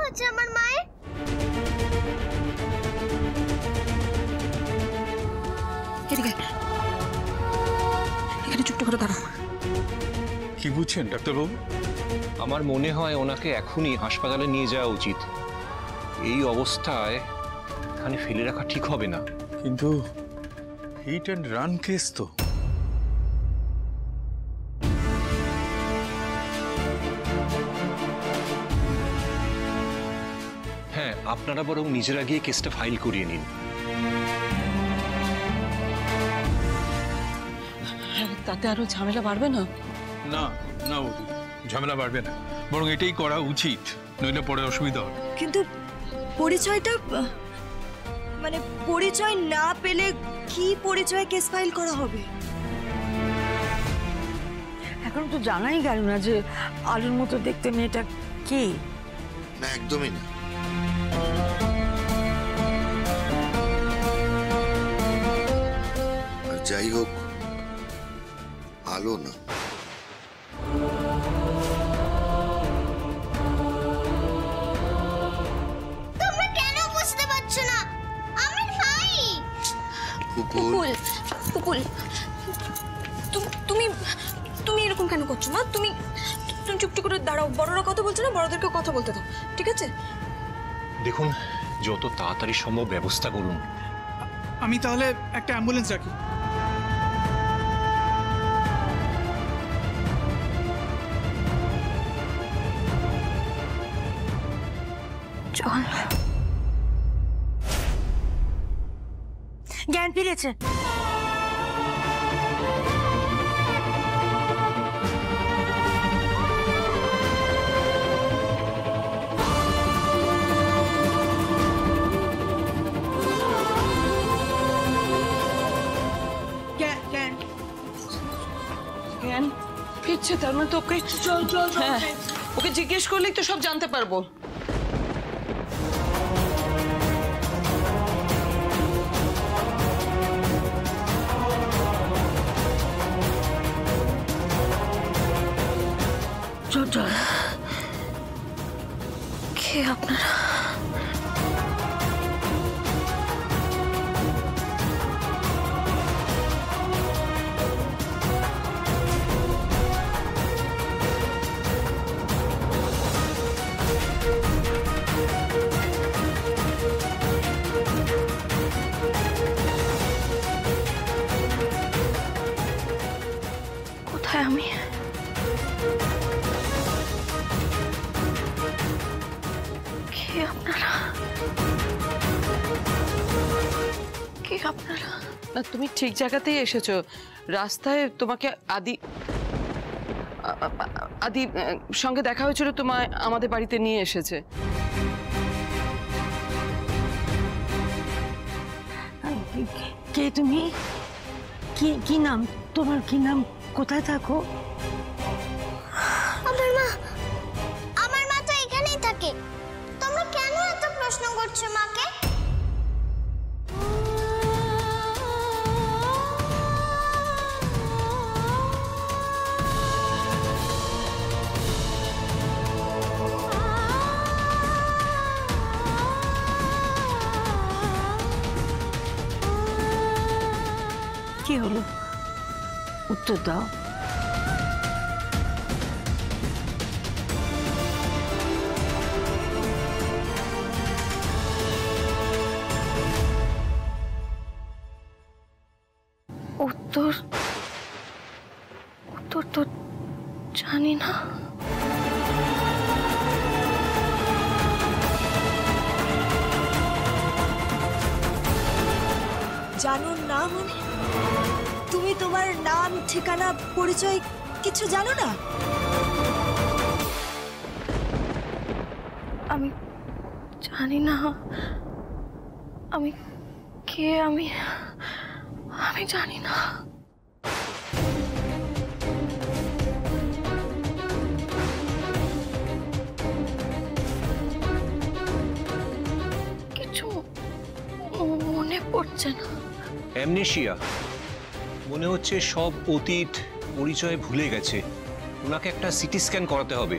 হয়েছে আমার মায়ের? এদিকে এখানে চুপটা করে দাঁড়াও। কি বুঝছেন ডাক্তারবাবু? আমার মনে হয় ওনাকে এখনই হাসপাতালে নিয়ে যাওয়া উচিত। এই অবস্থায় এখানে ফেলে রাখা ঠিক হবে না। কিন্তু হিট অ্যান্ড রান কেস তো। হ্যাঁ, আপনারা বরং নিজেরা গিয়ে কেসটা ফাইল করিয়ে নিন। তাতে আরো ঝামেলা বাড়বে না? না না বৌদি, ঝামেলা বাড়বে না, বরং এটাই করা উচিত, নইলে পরে অসুবিধা হবে। কিন্তু পরিচয়টা, মানে পরিচয় না পেলে কি পরিচয় কেস ফাইল করা হবে? এখন তো জানাই গেল না যে আলুর মতো দেখতে মেয়েটা কে। না, একদমই না। আর যাই হোক, আলো না। তোমরা কেন বুঝতে পারছো না? আমার ভাই। কুকুর, কুকুল, তুমি তুমি এরকম কেন করছো মা? তুমি তুমি চুপটি করে দাঁড়াও। বড়রা কথা বলছো না, বড়দেরকে কথা বলতে দাও, ঠিক আছে? দেখুন, যত তাড়াতাড়ি সম্ভব ব্যবস্থা করুন। আমি তাহলে একটা অ্যাম্বুলেন্স রাখি। চল। জ্ঞান ফিরেছে। জ্ঞান ফিরছে, তার মানে তো ওকে চল চল। হ্যাঁ, ওকে জিজ্ঞেস করলেই তো সব জানতে পারবো। চল চল। কে আপনারা? কোথায় আমি? কে আপনারা? কে আপনারা? না, তুমি ঠিক জায়গাতেই এসেছো। রাস্তায় তোমাকে আদি সঙ্গে দেখা হয়েছিল, তোমায় আমাদের বাড়িতে নিয়ে এসেছে। কে তুমি? কি নাম তোমার? কি নাম? কোথায় থাকো? আমার মা তো এখানেই থাকে। তোমরা কেন এত প্রশ্ন করছো মাকে? কি হলো? উত্তর দাও। উত্তর তো জানি না। জানো না মানে? তুমি তোমার নাম, ঠিকানা, পরিচয় কিছু জানো না? আমি জানি না আমি কে। আমি জানি না। কিছু মনে পড়ছে না। অ্যামনেশিয়া, মনে হচ্ছে সব অতীত পরিচয় ভুলে গেছে। ওনাকে একটা সিটি স্ক্যান করাতে হবে।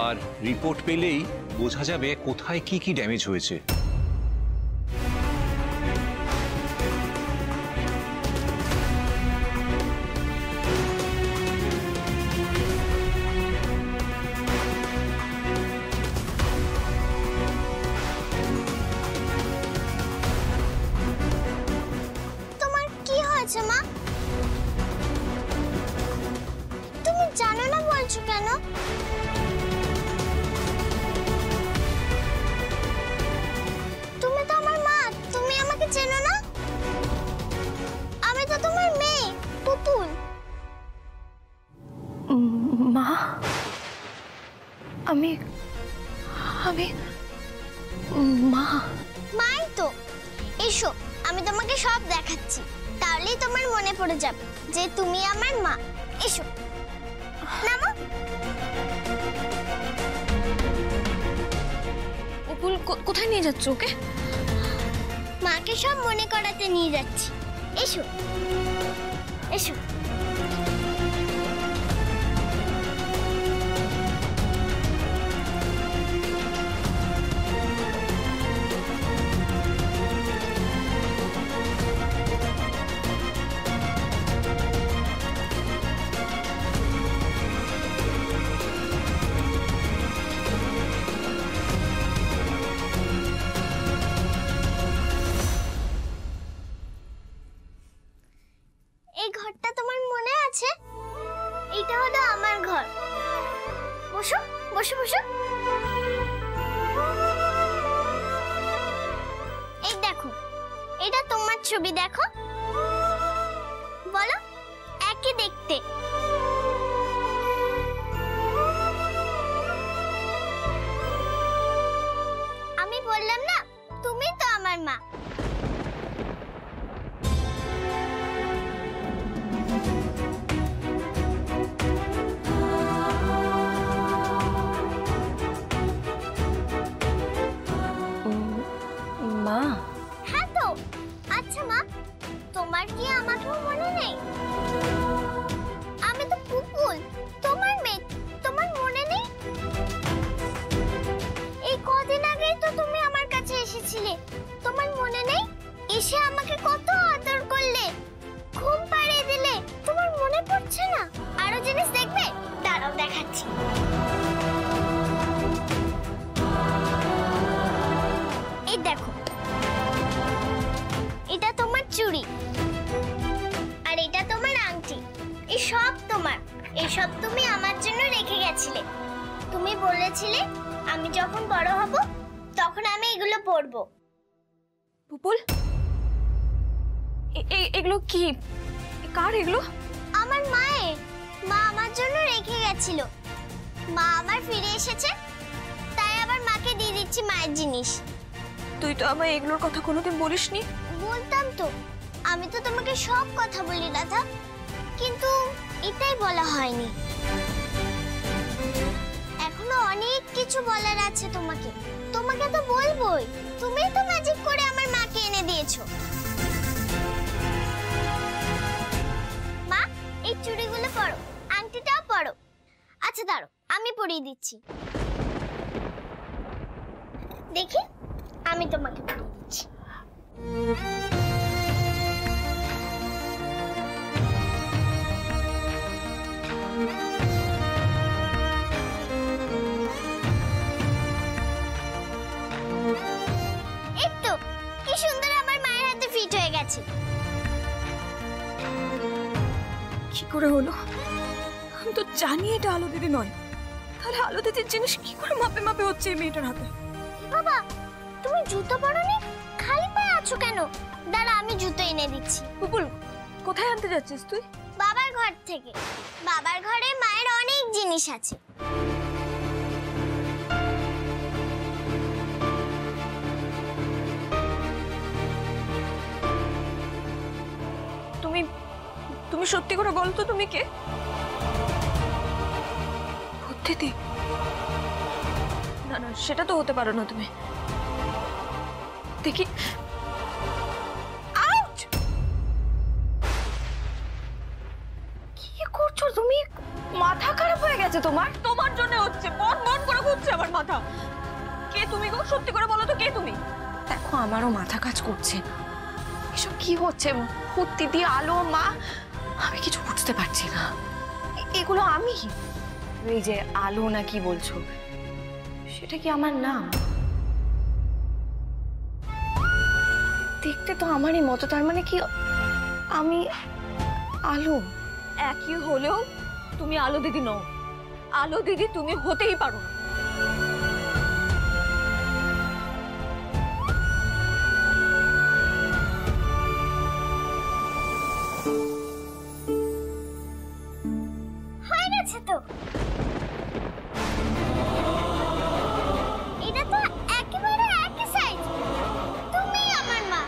আর রিপোর্ট পেলেই বোঝা যাবে কোথায় কি কি ড্যামেজ হয়েছে। তোমার কি হয়েছে মা? তুমি জানো না বলছো কেন? তুমি তো আমার মা, তুমি আমাকে চেনো না? আমি তো তোমার মেয়ে পুতুল। মা, আমি আমি মা। মাই তো। এসো, আমি তোমাকে সব দেখাচ্ছি, তাহলেই তোমার মনে পড়ে যাবে যে তুমি আমার মা। এসো নামো। উপল কোথায় নিয়ে যাচ্ছ ওকে? মাকে সব মনে করাতে নিয়ে যাচ্ছি। এসো এসো। এই ঘরটা তোমার মনে আছে? এটা হলো আমার ঘর। বসো বসো বসো। এই দেখো, এটা তোমার ছবি, দেখো। বলো, একই দেখতে। আমি বললাম না, তুমি তো আমার মা। মা, হ্যাঁ তো। আচ্ছা মা, তোমার কি আমাকেও মনে নেই? আমি তো পুপুল, তোমার মেয়ে, তোমার মনে নেই? এই কদিন আগেই তো তুমি আমার কাছে এসেছিলে, তোমার মনে নেই? এসে আমাকে কত আদর করলে, ঘুম পাড়িয়ে দিলে, তোমার মনে পড়ছে না? আরো জিনিস দেখবে? দাঁড়াও দেখাচ্ছি। এই দেখো, এটা তোমার চুড়ি, আর এটা তোমার আংটি। এই সব তোমার, এসব তুমি আমার জন্য রেখে গেছিলে। তুমি বলেছিলে আমি যখন বড় হব তখন আমি এগুলো পরবো। পুপুল, এগুলো কি? কার এগুলো? আমার মায়ের। মা আমার জন্য রেখে গেছিল। মা আবার ফিরে এসেছে, তাই আবার মাকে দিয়ে দিচ্ছি মায়ের জিনিস। তুই তো আমায় এগুলোর কথা কোনোদিন বলিসনি। বলতাম তো, আমি তো তোমাকে সব কথা বলি রাধা, কিন্তু এটাই বলা হয়নি। এখনো অনেক কিছু বলার আছে তোমাকে, তোমাকে তো বলবোই। তুমিই তো ম্যাজিক করে আমার মাকে এনে দিয়েছো। মা, এই চুড়িগুলো পরো, আংটিটাও পরো। আচ্ছা দাঁড়ো, আমি পরিয়ে দিচ্ছি। দেখি, আমি তোমাকে পরিয়ে দিচ্ছি। এই তো, কি সুন্দর আমার মায়ের হাতে ফিট হয়ে গেছে। কি করে হলো? আমি তো জানি এটা আলো দিদি নয়, তাহলে আলো দিদির জিনিস কি করে মাপে মাপে হচ্ছে এই মেয়েটার হাতে? বাবা, তুমি জুতো পরোনি? খালি পায়ে আছো কেন? দাঁড়া, আমি জুতো এনে দিচ্ছি। পুপুল, কোথায় আনতে যাচ্ছিস তুই? বাবার ঘর থেকে। বাবার ঘরে মায়ের অনেক জিনিস আছে। তুমি তুমি সত্যি করে বলো তো, তুমি কে? বুদ্ধিদি? না না, সেটা তো হতে পারো না তুমি। দেখি। আউচ! কি করছো তুমি? মাথা খারাপ হয়ে গেছে তোমার? তোমার জন্য হচ্ছে, বন বন করে ঘুরছে আমার মাথা। কে তুমি গো? সত্যি করে বলো তো কে তুমি? দেখো আমারও মাথা কাজ করছে না। এসব কি হচ্ছে? ভূত দিদি, আলো, মা, আমি কিছু বুঝতে পারছি না। এগুলো আমি? এই যে আলো না কি বলছো, সেটা কি আমার নাম? দেখতে তো আমারই মতো, তার মানে কি আমি আলো? একই হলেও তুমি আলো দিদি নও। আলো দিদি তুমি হতেই পারো না। হয়ে গেছে তো। এটা তো একেবারে একই সাইজ। তুমি আমার মা।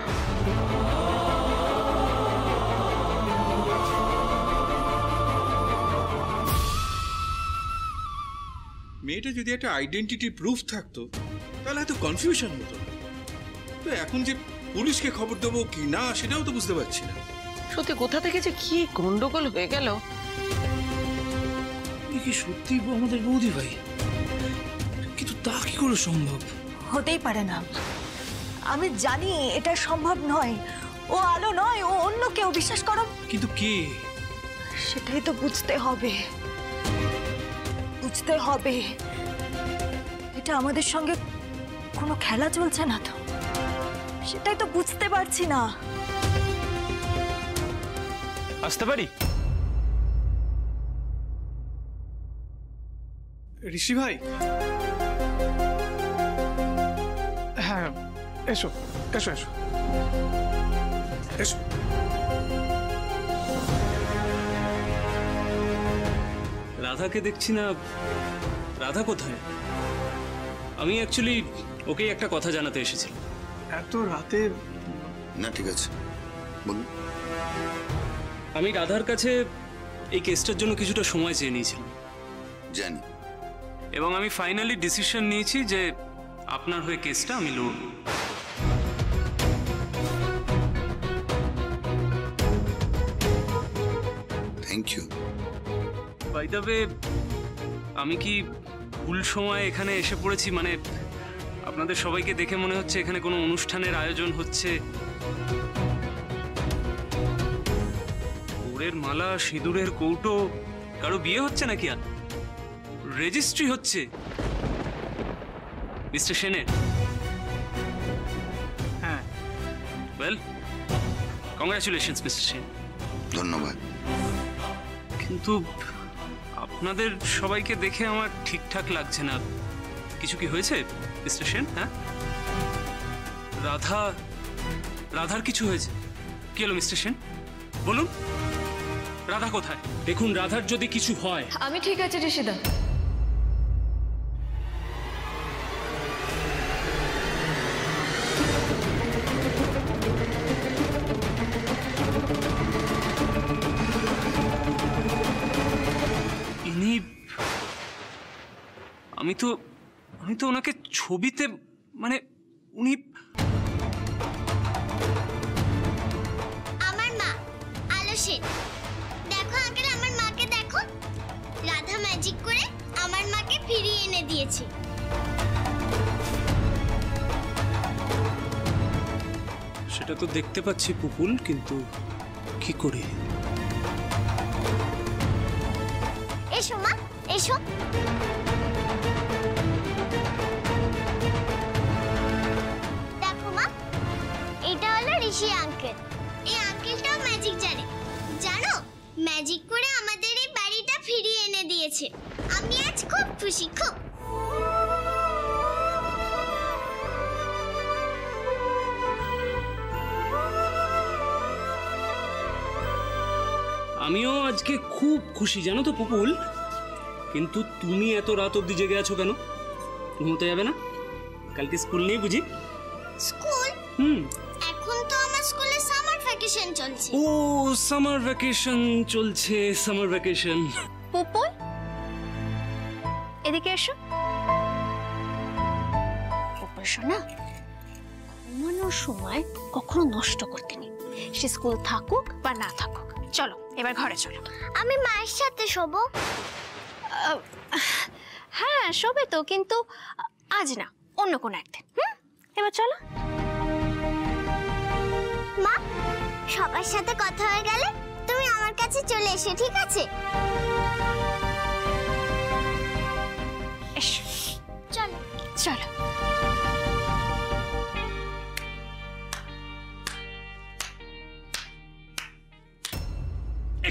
মেয়েটা যদি একটা আইডেন্টিটি প্রুফ থাকতো তাহলে এত কনফিউশন হতো না। তো এখন যে পুলিশকে খবর দেবো কি না সেটাও তো বুঝতে পারছি না। সত্যি কোথা থেকে যে কি গন্ডগোল হয়ে গেল। কি সত্যি আমাদের বৌদি ভাই? কিন্তু তা কি করে সম্ভব? হতেই পারে না। আমি জানি এটা সম্ভব নয়। ও আলো নয়, ও অন্য কেউ, বিশ্বাস করো। কিন্তু কে? সেটাই তো বুঝতে হবে। বুঝতে হবে এটা আমাদের সঙ্গে কোনো খেলা চলছে না তো। সেটাই তো বুঝতে পারছি না। আসতে পারি? ঋষি ভাই, হ্যাঁ এসো এসো এসো এসো। রাধাকে দেখছি না। রাধা কোথায়? আমি অ্যাকচুয়ালি ওকে একটা কথা জানাতে এসেছিলাম। এত রাতে? না ঠিক আছে, বলুন। আমি রাধার কাছে এই কেসটার জন্য কিছুটা সময় চেয়ে নিয়েছিলাম, জানি। এবং আমি ফাইনালি ডিসিশন নিয়েছি যে আপনার হয়ে কেসটা আমি লড়ব। Thank you. By the way, আমি কি ভুল সময় এখানে এসে পড়েছি? মানে আপনাদের সবাইকে দেখে মনে হচ্ছে এখানে কোনো অনুষ্ঠানের আয়োজন হচ্ছে। গোড়ের মালা, সিঁদুরের কৌটো, কারো বিয়ে হচ্ছে নাকি? আর রেজিস্ট্রি হচ্ছে মিস্টার সেনের। হ্যাঁ। Well, congratulations mister Sen. ধন্যবাদ। কিন্তু আপনাদের সবাইকে দেখে আমার ঠিকঠাক লাগছে না। কিছু কি হয়েছে মিস্টার সেন? হ্যাঁ, রাধার কিছু হয়েছে? কি হলো মিস্টার সেন, বলুন। রাধা কোথায়? দেখুন, রাধার যদি কিছু হয়। আমি ঠিক আছে ঋষিদা। আমি তো ওনাকে ছবিতে, মানে উনি আমার মা আলো সেন। দেখো আঙ্কেল, আমার মাকে দেখো। রাধা ম্যাজিক করে আমার মাকে ফিরিয়ে এনে দিয়েছে। সেটা তো দেখতে পাচ্ছি পুপুল, কিন্তু কি করে? এসো মা, এসো। দেখো মা, এটা হলো ঋষি আঙ্কেল। এই আঙ্কেলটাও ম্যাজিক জানে। জানো, ম্যাজিক করে আমাদের এই বাড়িটা ফিরিয়ে এনে দিয়েছে। আমি আজ খুব খুশি, খুব। আমিও আজকে খুব খুশি, জানো তো পুপুল। কিন্তু তুমি এত রাত অবধি জেগে আছো কেন? ঘুমোতে যাবে না? কালকে স্কুল নেই বুঝি? স্কুল? এখন তো আমার স্কুলে সামার ভ্যাকেশন চলছে। ও, সামার ভ্যাকেশন চলছে, সামার ভ্যাকেশন। পুপুল, এদিকে এসো। পুপুল শোনা, ঘুমানোর সময় কখনো নষ্ট করতে নেই। সে স্কুল থাকুক বা না থাকুক। চলো এবার ঘরে চলো। আমি মায়ের সাথে শোবো। হ্যাঁ শোবে তো, কিন্তু আজ না, অন্য কোনো একদিন। এবার চলো। মা, সবার সাথে কথা হয়ে গেলে তুমি আমার কাছে চলে এসো, ঠিক আছে? এসো, চলো চলো।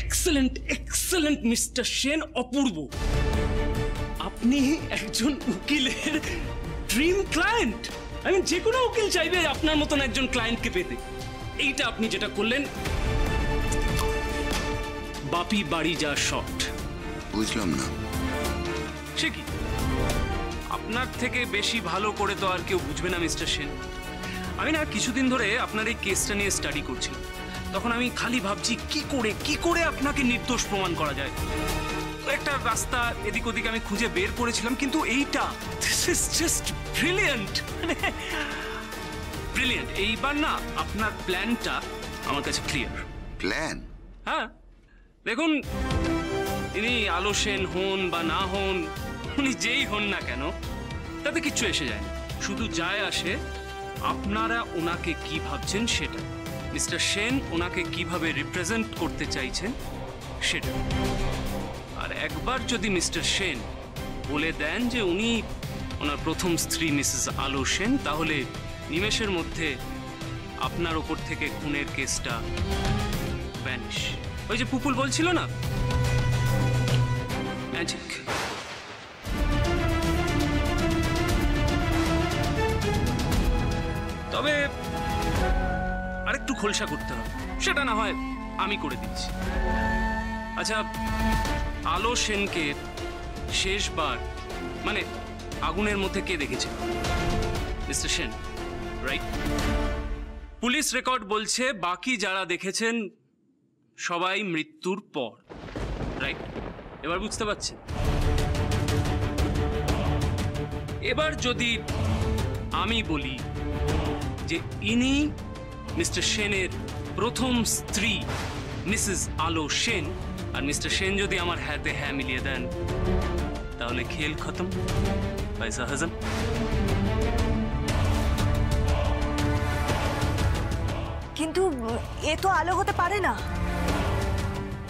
এক্সেলেন্ট এক্সেলেন্ট মিস্টার সেন, অপূর্ব। আপনি একজন উকিলের ড্রিম ক্লায়েন্ট। আমি যে কোনো উকিল চাইবে আপনার মতন একজন ক্লায়েন্টকে পেতে। এইটা আপনি যেটা করলেন, বাপি বাড়ি যা শট। বুঝলাম না। সে কি, আপনার থেকে বেশি ভালো করে তো আর কেউ বুঝবে না মিস্টার সেন। আমি না কিছুদিন ধরে আপনার এই কেসটা নিয়ে স্টাডি করছিলাম। তখন আমি খালি ভাবছি কি করে আপনাকে নির্দোষ প্রমাণ করা যায়। একটা রাস্তা এদিক ওদিক আমি খুঁজে বের করেছিলাম, কিন্তু এইটা, this is just brilliant, brilliant. এইবার না আপনার প্ল্যানটা আমার কাছে ক্লিয়ার। প্ল্যান? হ্যাঁ, দেখুন, ইনি আলো সেন হন বা না হন, উনি যেই হন না কেন, তাতে কিচ্ছু এসে যায় না। শুধু যায় আসে আপনারা ওনাকে কি ভাবছেন সেটা, মিস্টার সেন ওনাকে কিভাবে রিপ্রেজেন্ট করতে চাইছেন সেটা। আর একবার যদি মিস্টার সেন বলে দেন যে উনি ওনার প্রথম স্ত্রী মিসেস আলো সেন, তাহলে নিমেষের মধ্যে আপনার ওপর থেকে খুনের কেসটা ভ্যানিশ। ওই যে পুপুল বলছিল না, ম্যাজিক। তবে আরেকটু খোলসা করতে হবে, সেটা না হয় আমি করে দিচ্ছি। আচ্ছা, আলো সেনকে শেষবার মানে আগুনের মধ্যে কে দেখেছে? Mister Sen, right? Police record বলছে বাকি যারা দেখেছেন সবাই মৃত্যুর পর, রাইট? এবার বুঝতে পারছেন? এবার যদি আমি বলি যে ইনি মিস্টার সেনের প্রথম স্ত্রী মিসেস আলো সেন, আর মিস্টার সেন যদি আমার হাতে হ্যাঁ মিলিয়ে দেন, তাহলে খেল খতম, পয়সা হজম। কিন্তু এ তো আলো হতে পারে না।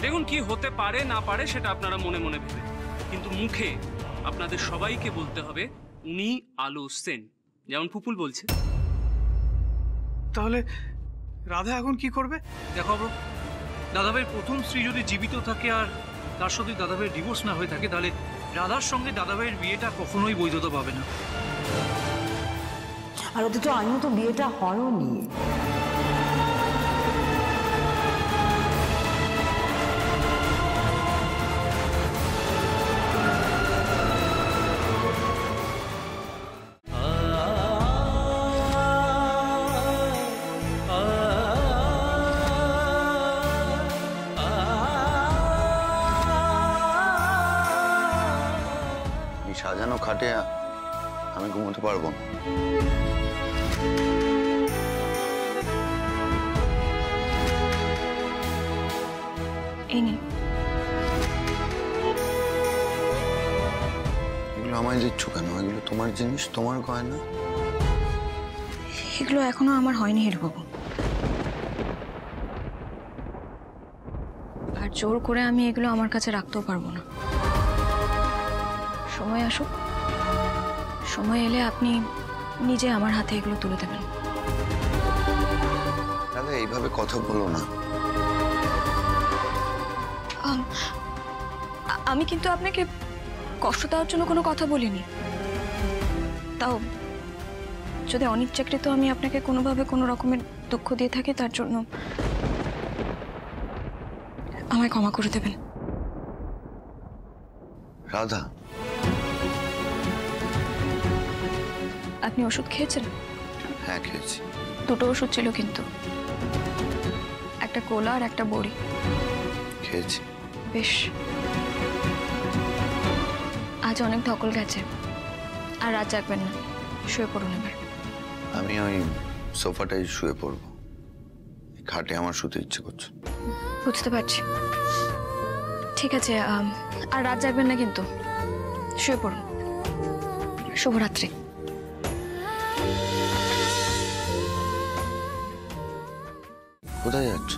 দেখুন, কি হতে পারে না পারে সেটা আপনারা মনে মনে ভেবে, কিন্তু মুখে আপনাদের সবাইকে বলতে হবে উনি আলো সেন, যেমন পুপুল বলছে। তাহলে রাধা এখন কি করবে? দেখো দাদাভাইয়ের প্রথম স্ত্রী যদি জীবিত থাকে আর তার সাথে দাদাভাইয়ের ডিভোর্স না হয়ে থাকে, তাহলে রাধার সঙ্গে দাদাভাইয়ের বিয়েটা কখনোই বৈধতা পাবে না। আর ওদের তো আইনত বিয়েটা হয়নি। সাজানো খাটে আমি ঘুমোতে পারবো না। এগুলো আমায় দিচ্ছ কেন? এগুলো তোমার জিনিস, তোমার গয়না। এগুলো এখনো আমার হয়নি হিরবাবু, আর জোর করে আমি এগুলো আমার কাছে রাখতেও পারবো না। সময় আসুক, সময় এলে আপনি নিজে আমার হাতে এগুলো তুলে দেবেন। দাদা, এইভাবে কথা বলো না। আমি কিন্তু আপনাকে কষ্ট দেওয়ার জন্য কোনো কথা বলিনি। তাও যদি অনিচ্ছাকৃত আমি আপনাকে কোনোভাবে কোনো রকমের দুঃখ দিয়ে থাকি, তার জন্য আমায় ক্ষমা করে দেবেন। রাধা, আপনি ওষুধ খেয়েছেন? হ্যাঁ, খেয়েছি। দুটো ওষুধ ছিল কিন্তু, একটা কোলা আর একটা বড়ি। খেয়েছি। বেশ, আজ অনেক ধকল গেছে, আর রাত জাগবেন না, শুয়ে পড়ুন এবার। আমি ওই সোফাটাই শুয়ে পড়বো, খাটে আমার শুতে ইচ্ছে করছে। বুঝতে পারছি। ঠিক আছে, আর রাত জাগবেন না কিন্তু, শুয়ে পড়ুন। শুভরাত্রি। কোথায় যাচ্ছ?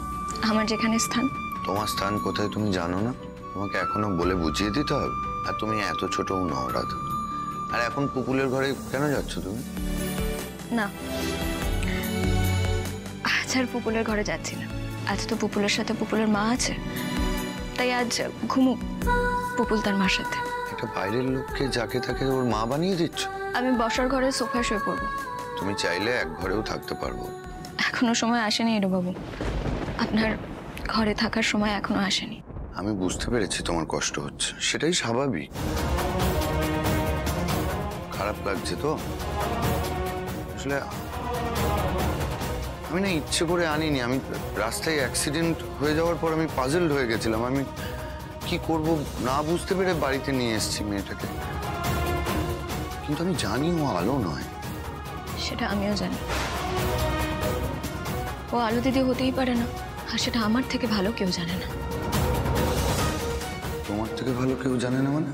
আমার যেখানে স্থান। তোমার স্থান কোথায় তুমি জানো না? তোমাকে এখনো বলে বুঝিয়ে দিতে হবে? আর তুমি এত ছোটও নও রাধা। আর এখন পুপুলের ঘরে কেন যাচ্ছ তুমি? না, আজ আর পুপুলের ঘরে যাচ্ছি না। আজ তো পুপুলের সাথে পুপুলের মা আছে, তাই আজ ঘুমুক পুপুল তার মার সাথে। একটা বাইরের লোককে যাকে তাকে ওর মা বানিয়ে দিচ্ছ? আমি বসার ঘরে সোফায় শুয়ে পড়বো। তুমি চাইলে এক ঘরেও থাকতে পারবো। এখনো সময় আসেনি এরবাবু, আপনার ঘরে থাকার সময় এখনো আসেনি। আমি বুঝতে পেরেছি তোমার কষ্ট হচ্ছে, সেটাই স্বাভাবিক। খারাপ লাগছে তো? আসলে আমি না ইচ্ছে করে আনিনি। আমি রাস্তায় অ্যাক্সিডেন্ট হয়ে যাওয়ার পর আমি পাজলড হয়ে গেছিলাম। আমি কি করব না বুঝতে পেরে বাড়িতে নিয়ে এসেছি মেয়েটাকে। কিন্তু আমি জানি ও আলো নয়। সেটা আমিও জানি। ও আলো দিদি হতেই পারে না, আর সেটা আমার থেকে ভালো কেউ জানে না। তোমার থেকে ভালো কেউ জানে না মানে?